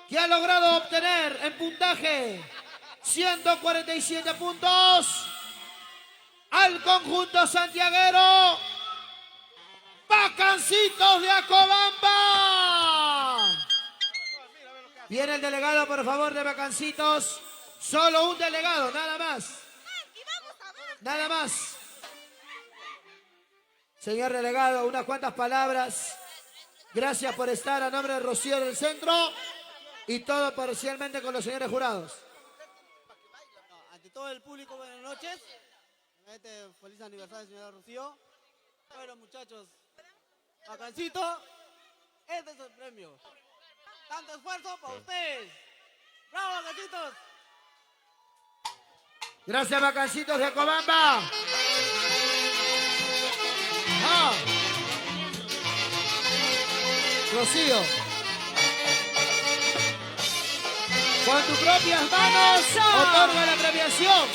que ha logrado obtener en puntaje 147 puntos al conjunto santiaguero Bacancitos de Acobamba. Viene el delegado, por favor, de Bacancitos. Solo un delegado, nada más. Nada más. Señor delegado, unas cuantas palabras. Gracias por estar a nombre de Rocío del Centro y todo parcialmente con los señores jurados. Ante todo el público, buenas noches. Feliz aniversario, señora Rocío. Bueno, muchachos, Bacancito, este es el premio. Tanto esfuerzo para ustedes. ¡Bravo, Bacancitos! Gracias, Bacancitos de Acobamba. Ah. Rocío, con tus propias manos otorga la premiación.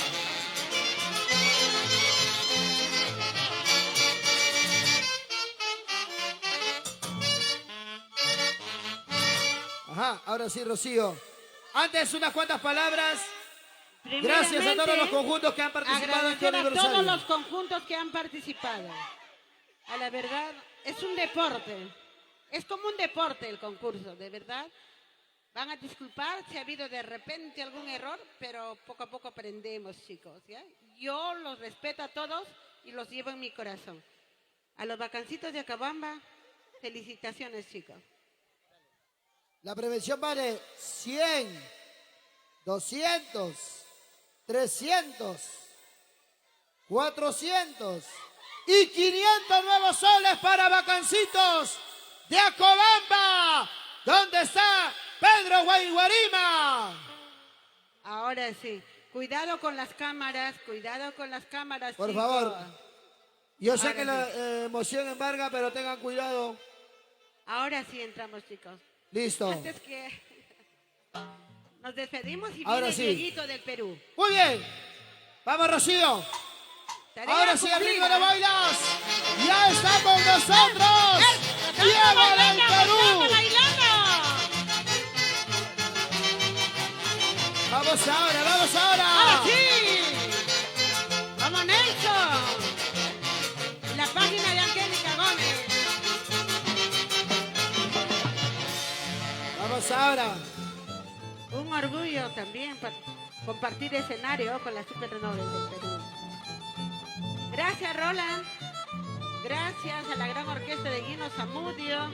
Ajá, ahora sí, Rocío. Antes, unas cuantas palabras. Gracias a todos los conjuntos que han participado en este agradecer a aniversario. todos los conjuntos que han participado. A la verdad, es un deporte. Es como un deporte el concurso, de verdad. Van a disculpar si ha habido de repente algún error, pero poco a poco aprendemos, chicos, ¿ya? Yo los respeto a todos y los llevo en mi corazón. A los Bacancitos de Acobamba, felicitaciones, chicos. La prevención vale 100, 200, 300, 400 y 500 nuevos soles para Bacancitos de Acobamba. ¿Dónde está Pedro Guayguarima? Ahora sí, cuidado con las cámaras, Por chicos. favor. Yo sé Ahora que la emoción embarga, pero tengan cuidado. Ahora sí entramos, chicos. Listo. Antes que nos despedimos y Ahora viene sí. Dieguito del Perú. Muy bien. Vamos, Rocío. Tarea Ahora sí, cumplida. amigo de bailas. Ya está con nosotros. Diego del Perú. Vamos ahora, vamos ahora. ¡Ahora sí! ¡Vamos, Nelson! La página de Angélica Gómez. Vamos ahora. Un orgullo también compartir escenario con las supernobles del Perú. Gracias, Roland. Gracias a la gran orquesta de Guino Zamudio.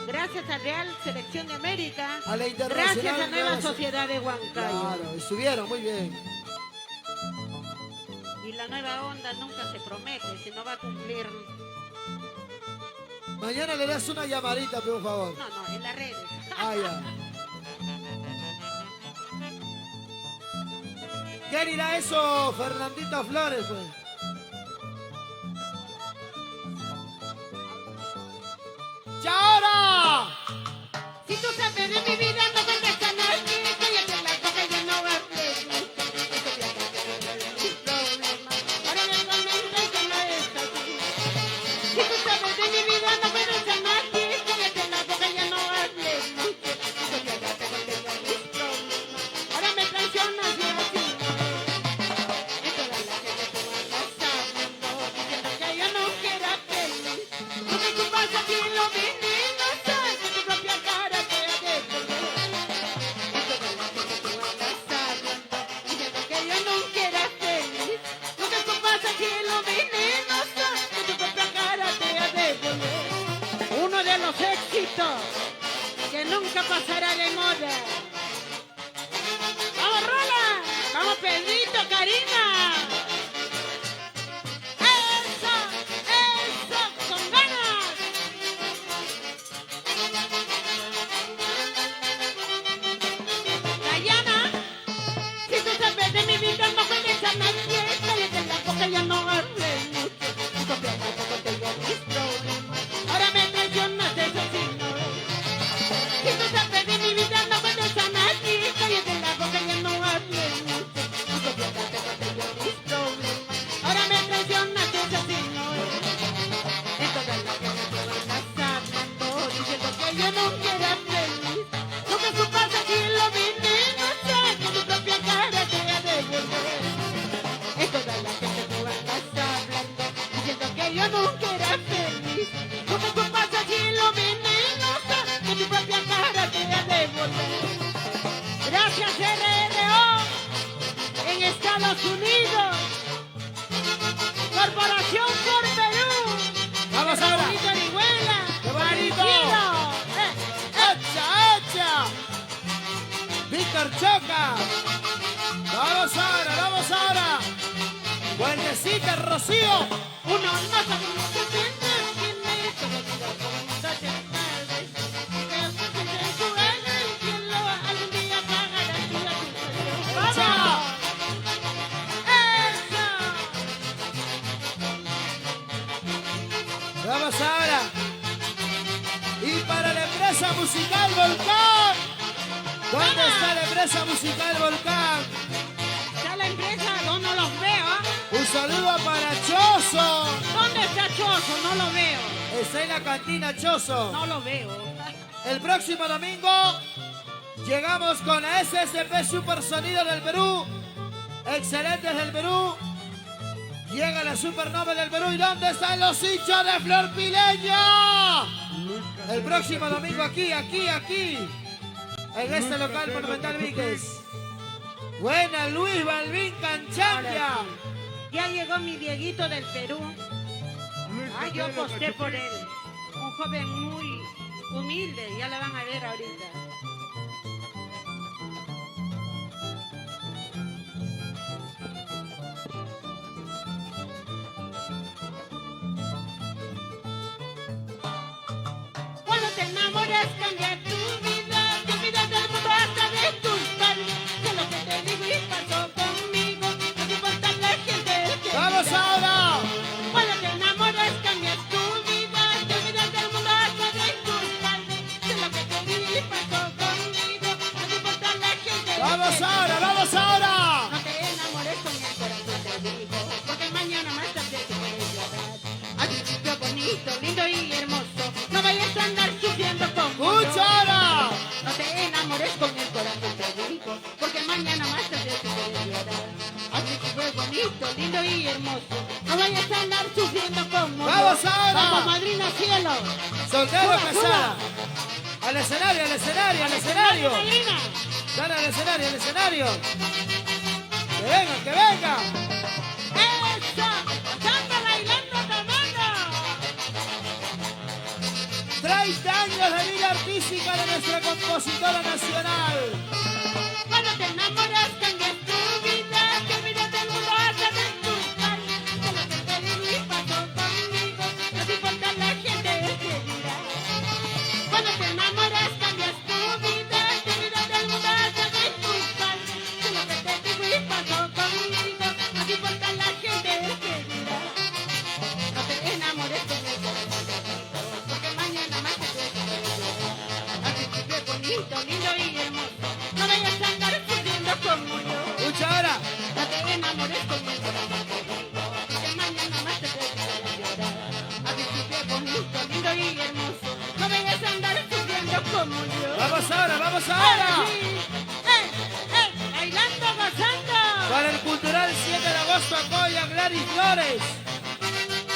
Gracias a Real Selección de América. A la Internacional. Gracias a Nueva Gracias. Sociedad de Huancayo. Claro, estuvieron muy bien. Y la nueva onda nunca se promete, si no va a cumplir. Mañana le das una llamadita, por favor. No, en las redes. Ah, ya. ¿Qué dirá eso, Fernandito Flores, pues? ¡Y ahora! Si tú sabes de mi vida, no vengas a nadie. Cállate la boca y ya no hables. Ahora me comentas que no es así. Si tú sabes de mi vida, no vengas a nadie. Cállate la boca y ya no hables. Ahora me traicionas y así. Y toda la gente te va pasando, diciendo que yo no quiero feliz. No te culpas a ti lo veneno, sabes que tu propia cara te ha de volver. Y toda la gente te va pasando, diciendo que yo no quiero feliz. No te culpas a ti lo veneno, sabes que tu propia cara te ha de volver. Uno de los éxitos que nunca pasará de moda. ¡Vamos, Rola! ¡Vamos, Pedrito, Karina! ¡Eso! ¡Eso! ¡Con ganas! Dayana, si tú sabes de mi vida, no puedes a nadie. Cállate la boca, ya no hables mucho. Tu propia tampoco tengo mis problemas. Ahora me traicionas, eso sí no es. Si tú sabes de mi vida, no puedes a nadie. Cállate la boca, ya no hables. Gracias RRO en Estados Unidos. Corporación por Perú. Vamos ahora. Bonito Orihuela. ¡Qué bonito! Parecido. ¡Hecha, hecha! Víctor Choca. Vamos ahora, vamos ahora. Buenecita, Rocío. Uno no sabe lo que tiene, tiene todo el mundo con muchachas tardes. Y que el que se juega y quien lo algún día pagará tu atención. ¡Vamos! ¡Eso! Vamos ahora. Y para la empresa musical Volcán. ¿Dónde está la empresa musical Volcán? Está la empresa, no los veo. Un saludo para Choso. ¿Dónde está Choso? No lo veo. Está en la cantina Choso. No lo veo. El próximo domingo llegamos con la SSP Super Sonido del Perú. Excelentes del Perú. Llega la Supernova del Perú. ¿Y dónde están los hinchas de Flor Pileña? El próximo domingo aquí. En este local Monumental Víquez. Buena, Luis Balvin Canchambia. Ahora sí. Ya llegó mi Dieguito del Perú. Yo aposté por él. Un joven muy humilde. Ya lo van a ver ahorita. Cuando te enamoras cambia tu vida. Te olvidas del mundo hasta de tus padres. Sé lo que te digo y pasó conmigo. No te importa la gente que ¡Vamos dirá. ahora! Cuando te enamoras cambias tu vida. Te olvidas del mundo hasta de tus padres. Sé lo que te digo y pasó conmigo. No te importa la gente ¡Vamos que ahora! dirá. ¡Vamos ahora! No te enamores con el corazón te digo, porque mañana más tarde te puedes llorar. Al principio bonito, lindo y hermoso, no vayas a andar sufriendo con ¡Mucha hora! No te enamores con el corazón te digo, porque mañana más tarde te puedes llorar. Al principio bonito, lindo y hermoso, no vayas a andar sufriendo como ¡Vamos yo. ahora! Vamos, madrina cielo. Soltero Suba, pesada. Al escenario, al escenario, al escenario. Madrina. Dale al escenario, al escenario. Que venga, que venga. ¡Eso! ¡Samba bailando tamanga! 30 años de vida artística de nuestra compositora nacional. Cuando te enamoras cambias tu vida, te olvidas del mundo hasta de tus padres. De lo que te digo y pasó conmigo, no te importa la gente que dirá. Cuando te enamoras cambias tu vida, te olvidas del mundo hasta de tus padres. De lo que te digo y pasó conmigo, no te importa la gente que dirá. No te enamores con el corazón de rico, porque mañana más te puedes llorar. Al principio es bonito, lindo y hermoso, no vayas a andar sufriendo como yo. Mucha hora. No te enamores con el corazón de rico, porque mañana más te puedes llorar. Al principio es bonito, lindo y hermoso, no vayas a andar sufriendo como yo. Vamos ahora, vamos ahora. Bailando, gozando. Para el Cultural 7 de agosto, Acoya, Gladys Flores.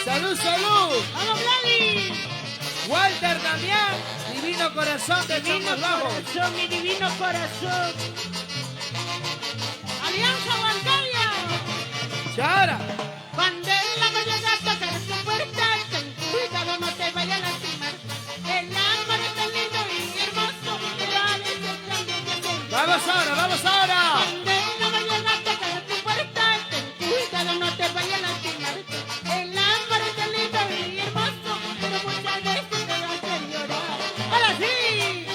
Salud, salud. Vamos, Gladys. Walter Damián, Divino Corazón de Divino Chongos Bajos. corazón, mi divino corazón. Alianza Bancaria. Chara. Cuando en la mañana tocar tu puerta, ten cuidado, no te vaya a lastimar. El amor es tan lindo y hermoso, pero a veces también te hace Vamos ahora, vamos ahora. Cuando en la mañana tocar tu puerta, ten cuidado, no te vaya a lastimar. El amor es tan lindo y hermoso, pero muchas veces te va a hacer llorar. ¡Ahora sí!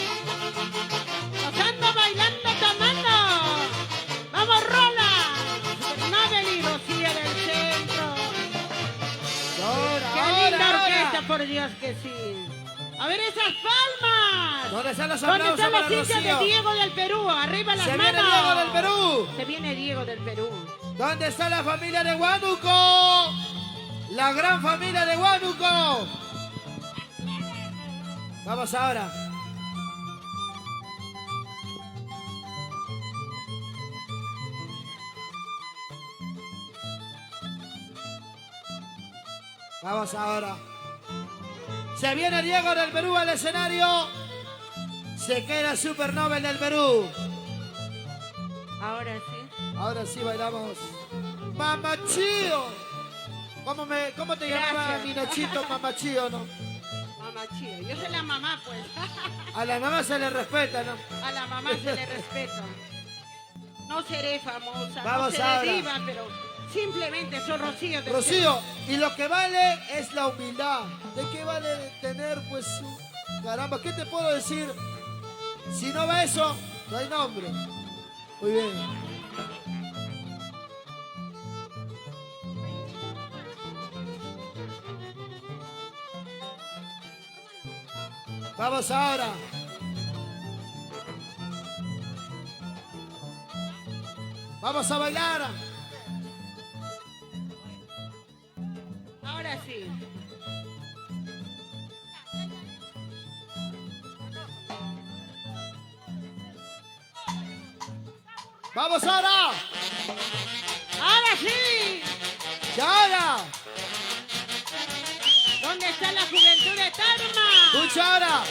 Gozando, bailando, tomando. ¡Vamos, Rola! Supernova y Rocío del centro. Ahora, ¡Qué linda ahora, orquesta, ahora. por Dios que sí! ¡A ver esas palmas! ¿Dónde están los ¿Dónde aplausos están para los hinchas de Rocío? Diego del Perú? ¡Arriba las Se manos! viene Diego del Perú. Se viene Diego del Perú. ¿Dónde está la familia de Huánuco? La gran familia de Huánuco. Vamos ahora. Vamos ahora. Se viene Diego del Perú al escenario. Se queda Supernova del Perú. Ahora sí. Ahora sí bailamos. Mamachío. ¿Cómo te llamaba Gracias. mi Nachito? Mamachío, ¿no? Mamá Chío. Yo soy la mamá, pues. A la mamá se le respeta, ¿no? A la mamá se le respeta. No seré famosa, Vamos no seré ahora. diva, pero simplemente soy Rocío. de Rocío, y lo que vale es la humildad. ¿De qué vale tener, pues, caramba, qué te puedo decir? Si no va eso, no hay nombre. Muy bien. Vamos ahora. Vamos a bailar. Ahora sí. Vamos ahora. Ahora sí. Y ahora. ¿Dónde está la juventud de Tarma? Escucha ahora.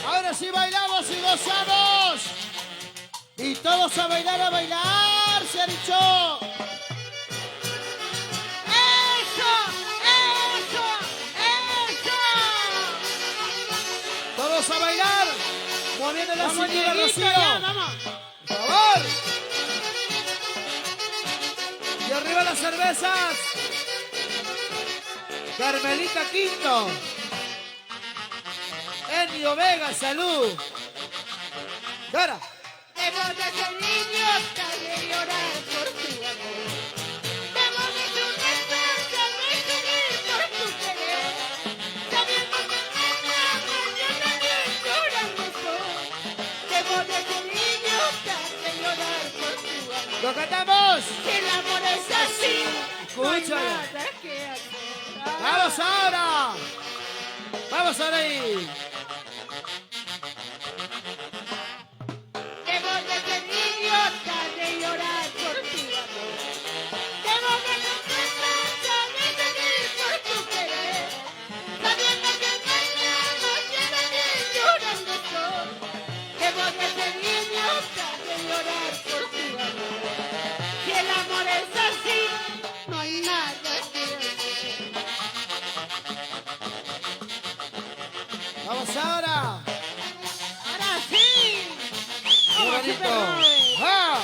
Ahora sí bailamos y gozamos. Y todos a bailar, se ha dicho. ¡Eso! ¡Eso! ¡Eso! Todos a bailar. Moviendo la Vamos, cintura, Dieguito, Rocío. ya, vamos. Por favor. Y arriba las cervezas. Carmelita Quinto. Ennio Vega, salud. Y ahora. Debo de ser idiota de llorar por tu amor. Debo de ser un despertar de seguir por tu querer. Sabiendo que mañana bien llorando estoy. Debo de ser idiota de llorar por tu amor. ¡Lo cantamos! Si el amor es así, no hay Escúchalo. nada que hacer. ¡Vamos ahora! ¡Vamos ahora ahí! Debo de ser idiota de llorar por tu amor. Debo de confesar de seguir por tu querer. Sabiendo que mañana bien llorando estoy. Debo de ser idiota de llorar por tu amor. Si el amor es así, no hay nada que hacer. ¡Vamos ahora! Ahora sí. ¡Qué Vamos, bonito! Superboy. ¡Ah!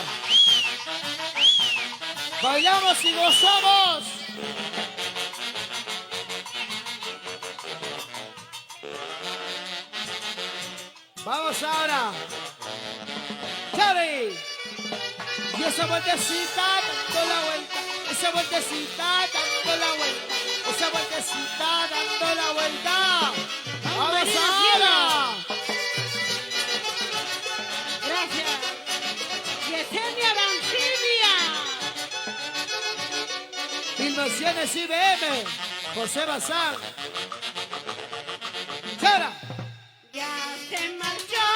¡Bailamos y gozamos! ¡Vamos ahora! ¡Charlie! Y esa vueltecita dando la vuelta, esa vueltecita dando la vuelta, esa vueltecita dando la vuelta. ¡Vamos Marina ahora! Gracias. Yesenia Arancibia. Filmaciones IBM, José Bazán. ¡Chara! Ya se marchó,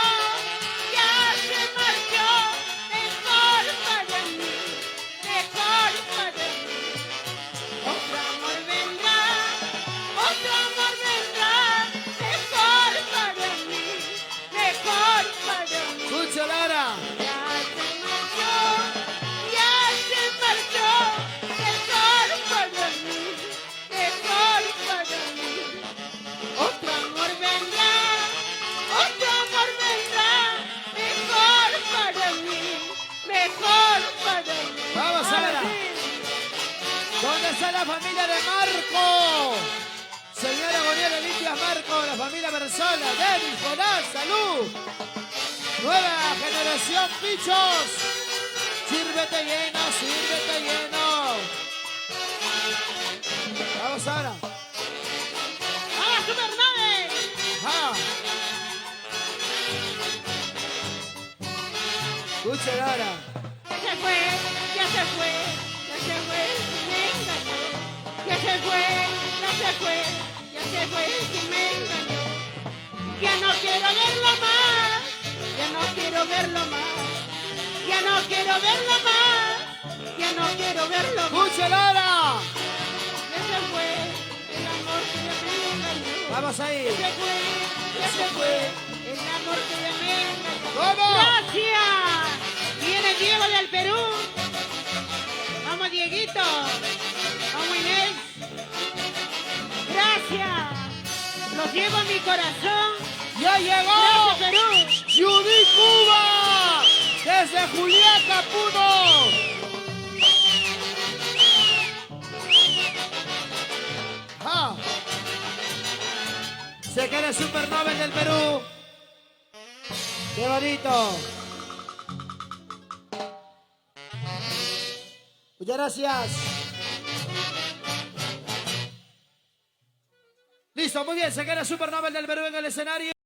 mejor para mí, mejor para mí. Otro amor vendrá, mejor para mí, mejor para mí. ¡Escucha, Lara! Ya se marchó, mejor para mí, mejor para mí. Otro amor vendrá, mejor para mí, mejor para mí. ¡Vamos, Ahora Sara! sí. ¿Dónde está la familia de Marco? Señora Goniel Limpias Marco, la familia Berzola, Denis, Jonás, salud. Nueva generación, pichos. Sírvete lleno, sírvete lleno. Vamos ahora. ¡Vamos, Supernave! ¡Ah! Escucha, Lara. Ya se fue, me engañó. Ya se fue, me engañó. Ya no quiero verlo más, ya no quiero verlo más, ya no quiero verlo más, ya no quiero verlo más. Escucha, Lara. Ya se fue, el amor que me engañó. Vamos ahí. Ya se fue, el amor que me engañó. ¿Cómo? llevo en mi corazón. ¡Ya llegó! Gracias, Perú. ¡Judy Cuba! ¡Desde Juliaca, Puno! ¡Ja! Se queda el Supernova del Perú. ¡Qué bonito! Muchas gracias. Listo, muy bien. Se queda el Supernova del Perú en el escenario.